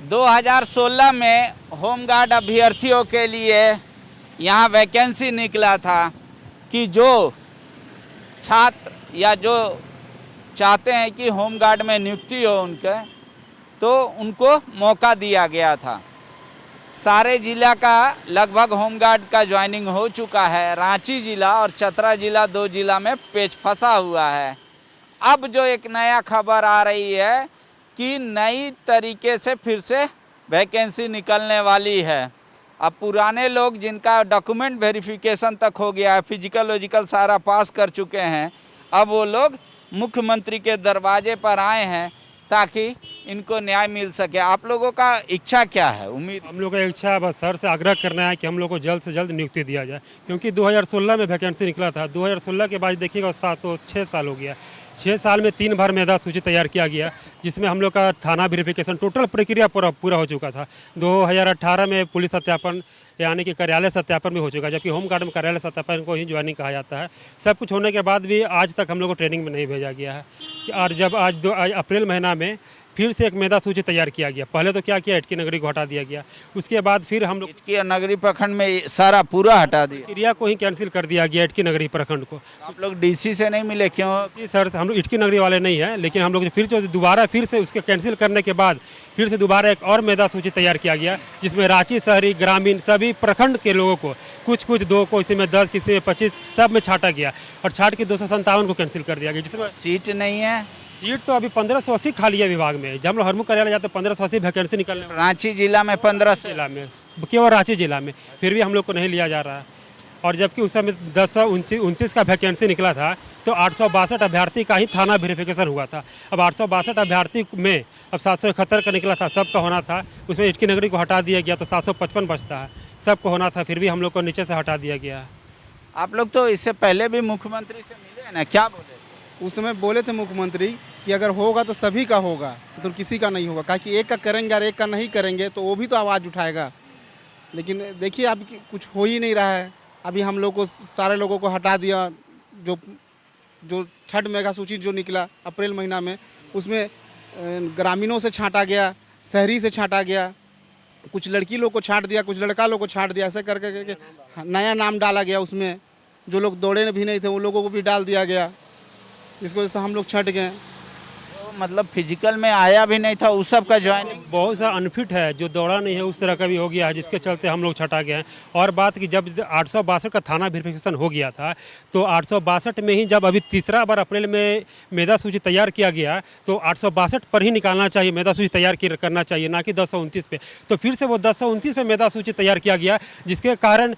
2016 में होमगार्ड अभ्यर्थियों के लिए यहाँ वैकेंसी निकला था कि जो छात्र या जो चाहते हैं कि होमगार्ड में नियुक्ति हो उनके, तो उनको मौका दिया गया था। सारे जिला का लगभग होमगार्ड का ज्वाइनिंग हो चुका है। रांची जिला और चतरा जिला, 2 जिला में पेच फंसा हुआ है। अब जो एक नया खबर आ रही है कि नई तरीके से फिर से वैकेंसी निकलने वाली है। अब पुराने लोग जिनका डॉक्यूमेंट वेरिफिकेशन तक हो गया है, फिजिकल लॉजिकल सारा पास कर चुके हैं, अब वो लोग मुख्यमंत्री के दरवाजे पर आए हैं ताकि इनको न्याय मिल सके। आप लोगों का इच्छा क्या है? उम्मीद हम लोग का इच्छा बस सर से आग्रह करना है कि हम लोग को जल्द से जल्द नियुक्ति दिया जाए, क्योंकि 2016 में वैकेंसी निकला था। 2016 के बाद देखिएगा 6 साल हो गया। 6 साल में 3 बार मेधा सूची तैयार किया गया, जिसमें हम लोग का थाना वेरिफिकेशन टोटल प्रक्रिया पूरा हो चुका था। 2018 में पुलिस सत्यापन यानी कि कार्यालय सत्यापन भी हो चुका है, जबकि होमगार्ड में कार्यालय सत्यापन को ही ज्वाइनिंग कहा जाता है। सब कुछ होने के बाद भी आज तक हम लोग को ट्रेनिंग में नहीं भेजा गया है। और जब आज अप्रैल महीना में फिर से एक मेधा सूची तैयार किया गया। पहले तो क्या किया, इटकी नगरी को हटा दिया गया। उसके बाद फिर हम लोग इटकी नगरी प्रखंड में सारा पूरा हटा दिया, प्रक्रिया को ही कैंसिल कर दिया गया, इटकी नगरी प्रखंड को। आप लोग डीसी से नहीं मिले क्यों? जी सर, हम लोग इटकी नगरी वाले नहीं हैं, लेकिन हम लोग दोबारा फिर से उसके कैंसिल करने के बाद फिर से दोबारा एक और मेधा सूची तैयार किया गया, जिसमें रांची शहरी, ग्रामीण सभी प्रखंड के लोगों को कुछ 2 को, किसी में 10, किसी में 25, सब में छाटा गया और छाट के 257 को कैंसिल कर दिया गया, जिसमें सीट नहीं है। सीट तो अभी 1580 खाली है विभाग में। जब हम लोग हरमू कार्यालय जाते 1580 वैकेंसी निकलने रांची जिला में 15 जिला में, केवल रांची जिला में, फिर भी हम लोग को नहीं लिया जा रहा है। और जबकि उस समय 1029 का वैकेंसी निकला था, तो 862 अभ्यर्थी का ही थाना वेरिफिकेशन हुआ था। अब 862 अभ्यर्थी में अब 771 का निकला था, सबका होना था। उसमें इटकी नगरी को हटा दिया गया तो 755 बचता है, सबको होना था, फिर भी हम लोग को नीचे से हटा दिया गया है। आप लोग तो इससे पहले भी मुख्यमंत्री से मिले हैं ना, क्या बोले? उस समय बोले थे मुख्यमंत्री कि अगर होगा तो सभी का होगा, तो किसी का नहीं होगा। कहा कि एक का करेंगे और एक का नहीं करेंगे तो वो भी तो आवाज़ उठाएगा। लेकिन देखिए अब कुछ हो ही नहीं रहा है। अभी हम लोग को सारे लोगों को हटा दिया। जो 3rd मेगा सूची जो निकला अप्रैल महीना में, उसमें ग्रामीणों से छांटा गया, शहरी से छांटा गया, कुछ लड़की लोग को छांट दिया, कुछ लड़का लोग को छांट दिया। ऐसे करके नया नाम डाला गया। उसमें जो लोग दौड़े भी नहीं थे उन लोगों को भी डाल दिया गया, जिसकी वजह से हम लोग छट गए। मतलब फिजिकल में आया भी नहीं था, उस सब का ज्वाइनिंग बहुत सा अनफिट है, जो दौड़ा नहीं है उस तरह का भी हो गया है, जिसके चलते हम लोग छटा गए हैं। और बात कि जब 862 का थाना वेरिफिकेशन हो गया था, तो 862 में ही जब अभी तीसरा बार अप्रैल में मेधा सूची तैयार किया गया, तो 862 पर ही निकालना चाहिए, मेधा सूची तैयार करना चाहिए, ना कि 1029 पे। तो फिर से वो 1029 पे मेधा सूची तैयार किया गया, जिसके कारण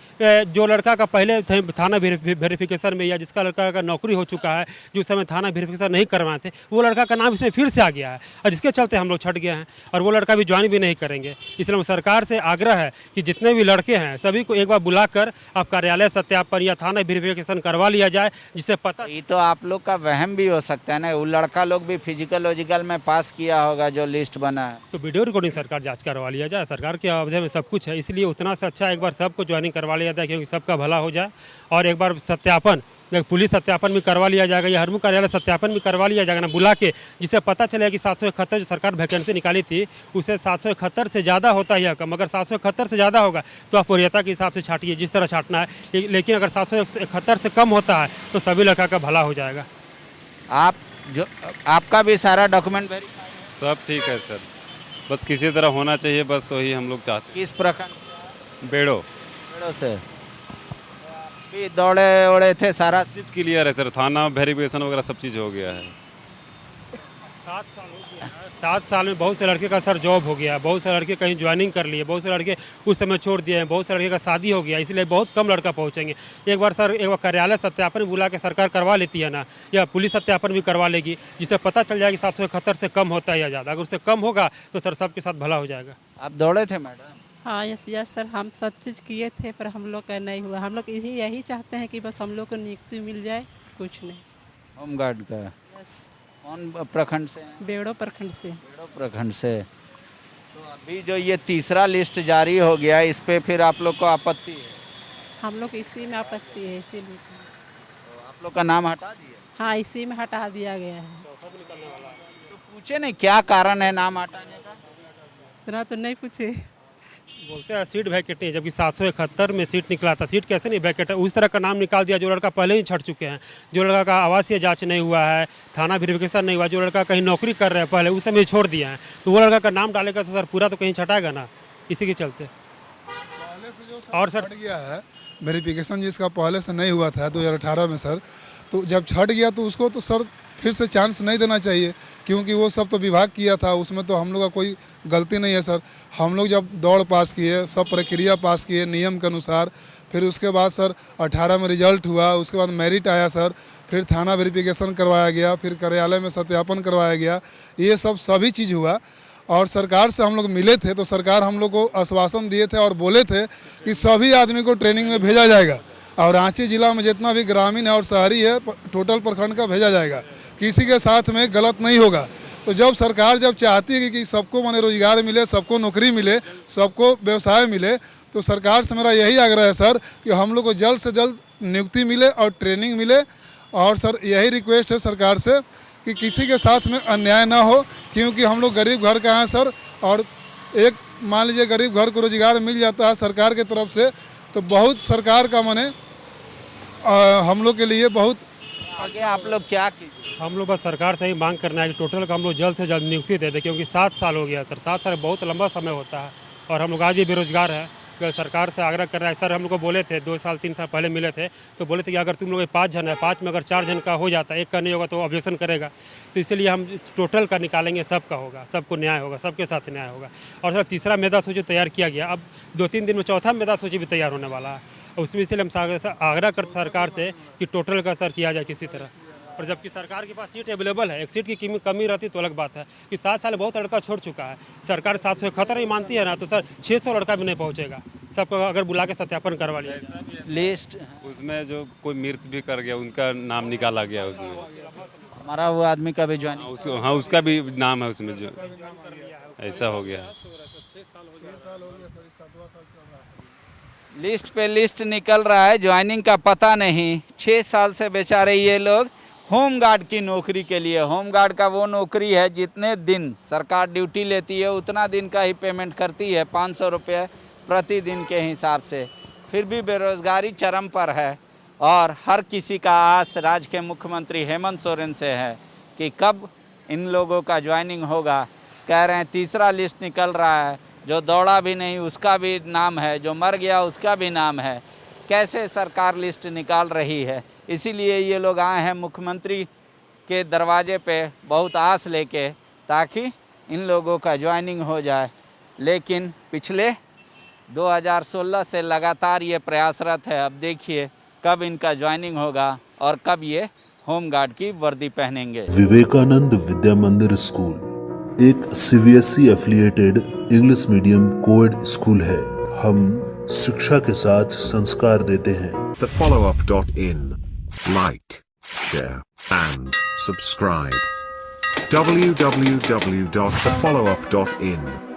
जो लड़का का पहले थाना वेरिफिकेशन में या जिसका लड़का का नौकरी हो चुका है, जो समय थाना वेरिफिकेशन नहीं करवाए थे, वो लड़का का नाम फिर से आ गया है, और जिसके चलते हम लोग छट गए हैं। और वो लड़का भी ज्वाइन भी नहीं करेंगे। इसलिए सरकार से आग्रह है कि जितने भी लड़के हैं सभी को एक बार बुलाकर आप कार्यालय सत्यापन या थाना वेरिफिकेशन करवा लिया जाए, जिससे पता। ये तो आप लोग का वहम भी हो सकता है ना, वो लड़का लोग भी फिजिकल लॉजिकल में पास किया होगा जो लिस्ट बना है। तो वीडियो रिकॉर्डिंग सरकार जांच करवा लिया जाए, सरकार के अवधि में सब कुछ है, इसलिए उतना से अच्छा एक बार सबको ज्वाइनिंग करवा लिया जाए, क्योंकि सबका भला हो जाए। और एक बार सत्यापन, पुलिस सत्यापन भी करवा लिया जाएगा या हरमू कार्यालय सत्यापन भी करवा लिया जाएगा ना, बुला के, जिससे पता चलेगा कि 771 जो सरकार वैकेंसी निकाली थी उसे 771 से ज़्यादा होता है या कम। अगर 771 से ज़्यादा होगा तो आप वरीयता के हिसाब से छाटिए, जिस तरह छाटना है। लेकिन अगर 771 से कम होता है तो सभी लड़का का भला हो जाएगा। आपका भी सारा डॉक्यूमेंट वेरीफाई? सब ठीक है सर, बस किसी तरह होना चाहिए, बस वही हम लोग चाहते किस प्रकार? बेड़ो से भी दौड़े थे, सारा चीज़ क्लियर है सर, थाना वेरिफिकेशन वगैरह सब चीज़ हो गया है। 7 साल हो गया है। 7 साल में बहुत से लड़के का सर जॉब हो गया, बहुत से लड़के कहीं ज्वाइनिंग कर लिए, बहुत से लड़के उस समय छोड़ दिए हैं, बहुत से लड़के का शादी हो गया, इसलिए बहुत कम लड़का पहुंचेंगे। एक बार कार्यालय सत्यापन बुला के सरकार करवा लेती है ना, या पुलिस सत्यापन भी करवा लेगी, जिससे पता चल जाएगा कि 771 से कम होता है या ज़्यादा। अगर उससे कम होगा तो सर सबके साथ भला हो जाएगा। आप दौड़े थे मैडम? हाँ यस सर, हम सब चीज़ किए थे, पर हम लोग का नहीं हुआ। हम लोग यही चाहते हैं कि बस हम लोग को नियुक्ति मिल जाए, कुछ नहीं। होमगार्ड का? यस। कौन प्रखंड से हैं? बेड़ो प्रखंड से। बेड़ो प्रखंड से। तो अभी जो ये तीसरा लिस्ट जारी हो गया, इस पे फिर आप लोग को आपत्ति है? हम लोग इसी में आपत्ति है, इसीलिए। तो आप लोग का नाम हटा दिया? हाँ, इसी में हटा दिया गया है। तो पूछे नहीं क्या कारण है नाम हटाने का? इतना तो नहीं पूछे। बोलते हैं सीट वैकेंट नहीं, जबकि 771 में सीट निकला था। सीट कैसे नहीं वैकेंट है? उस तरह का नाम निकाल दिया जो लड़का पहले ही छट चुके हैं, जो लड़का का आवासीय जांच नहीं हुआ है, थाना वेरिफिकेशन नहीं हुआ, जो लड़का कहीं नौकरी कर रहे हैं पहले उस समय छोड़ दिया है, तो वो लड़का का नाम डालेगा तो सर पूरा तो कहीं छटाएगा ना, इसी के चलते। और सर छट गया है वेरिफिकेशन जिसका पहले से नहीं हुआ था 2018 में सर, तो जब छट गया तो उसको तो सर फिर से चांस नहीं देना चाहिए, क्योंकि वो सब तो विभाग किया था, उसमें तो हम लोग का कोई गलती नहीं है सर। हम लोग जब दौड़ पास किए, सब प्रक्रिया पास किए नियम के अनुसार, फिर उसके बाद सर 18 में रिजल्ट हुआ, उसके बाद मेरिट आया सर, फिर थाना वेरिफिकेशन करवाया गया, फिर कार्यालय में सत्यापन करवाया गया, ये सब सभी चीज़ हुआ। और सरकार से हम लोग मिले थे तो सरकार हम लोग को आश्वासन दिए थे और बोले थे कि सभी आदमी को ट्रेनिंग में भेजा जाएगा, और रांची जिला में जितना भी ग्रामीण है और शहरी है टोटल प्रखंड का भेजा जाएगा, किसी के साथ में गलत नहीं होगा। तो जब सरकार जब चाहती है कि सबको माने रोजगार मिले, सबको नौकरी मिले, सबको व्यवसाय मिले, तो सरकार से मेरा यही आग्रह है सर कि हम लोग को जल्द से जल्द नियुक्ति मिले और ट्रेनिंग मिले। और सर यही रिक्वेस्ट है सरकार से कि किसी के साथ में अन्याय ना हो, क्योंकि हम लोग गरीब घर का हैं सर, और एक मान लीजिए गरीब घर को रोजगार मिल जाता है सरकार की तरफ से तो बहुत सरकार का माने हम लोग के लिए बहुत। आगे आप लोग क्या कीजिए? हम लोग बस सरकार से ही मांग करना है कि टोटल का हम लोग जल्द से जल्द नियुक्ति दे दें, क्योंकि 7 साल हो गया सर, 7 साल बहुत लंबा समय होता है और हम लोग आज भी बेरोजगार हैं। तो सरकार से आग्रह कर रहा है सर, हम लोग को बोले थे 2 साल 3 साल पहले मिले थे तो बोले थे कि अगर तुम लोग 5 जन है, 5 में अगर 4 जन का हो जाता है, एक का नहीं होगा तो ऑब्जेक्शन करेगा, तो इसलिए हम टोटल का निकालेंगे, सबका होगा, सबको न्याय होगा, सबके साथ न्याय होगा। और सर तीसरा मेधा सूची तैयार किया गया, अब 2-3 दिन में चौथा मेधा सूची भी तैयार होने वाला है, और उसमें इसलिए हम आग्रह करते सरकार से कि टोटल का सर किया जाए किसी तरह। और जबकि सरकार के पास सीट अवेलेबल है, एक सीट की कमी रहती तो अलग बात है कि 7 साल बहुत लड़का छोड़ चुका है। सरकार 771 ही मानती है ना, तो सर 600 लड़का भी नहीं पहुंचेगा, सबको अगर बुला के सत्यापन करवा लिया। लिस्ट उसमें जो कोई मृत भी कर गया उनका नाम निकाला गया उसमें। हमारा वो आदमी का भी ज्वाइनिंग, हाँ उसका भी नाम है उसमें, जो ऐसा हो गया। लिस्ट पे लिस्ट निकल रहा है, ज्वाइनिंग का पता नहीं। 6 साल से बेचारे ये लोग होम गार्ड की नौकरी के लिए, होम गार्ड का वो नौकरी है जितने दिन सरकार ड्यूटी लेती है उतना दिन का ही पेमेंट करती है, 500 रुपये प्रतिदिन के हिसाब से। फिर भी बेरोजगारी चरम पर है और हर किसी का आस राज्य के मुख्यमंत्री हेमंत सोरेन से है कि कब इन लोगों का ज्वाइनिंग होगा। कह रहे हैं तीसरा लिस्ट निकल रहा है, जो दौड़ा भी नहीं उसका भी नाम है, जो मर गया उसका भी नाम है। कैसे सरकार लिस्ट निकाल रही है, इसीलिए ये लोग आए हैं मुख्यमंत्री के दरवाजे पे बहुत आस लेके, ताकि इन लोगों का ज्वाइनिंग हो जाए। लेकिन पिछले 2016 से लगातार ये प्रयासरत है, अब देखिए कब इनका ज्वाइनिंग होगा और कब ये होम गार्ड की वर्दी पहनेंगे। विवेकानंद विद्या मंदिर स्कूल एक CBSE affiliated English medium coed school है। हम शिक्षा के साथ संस्कार देते हैं। thefollowup.in. Like, share and subscribe. www.thefollowup.in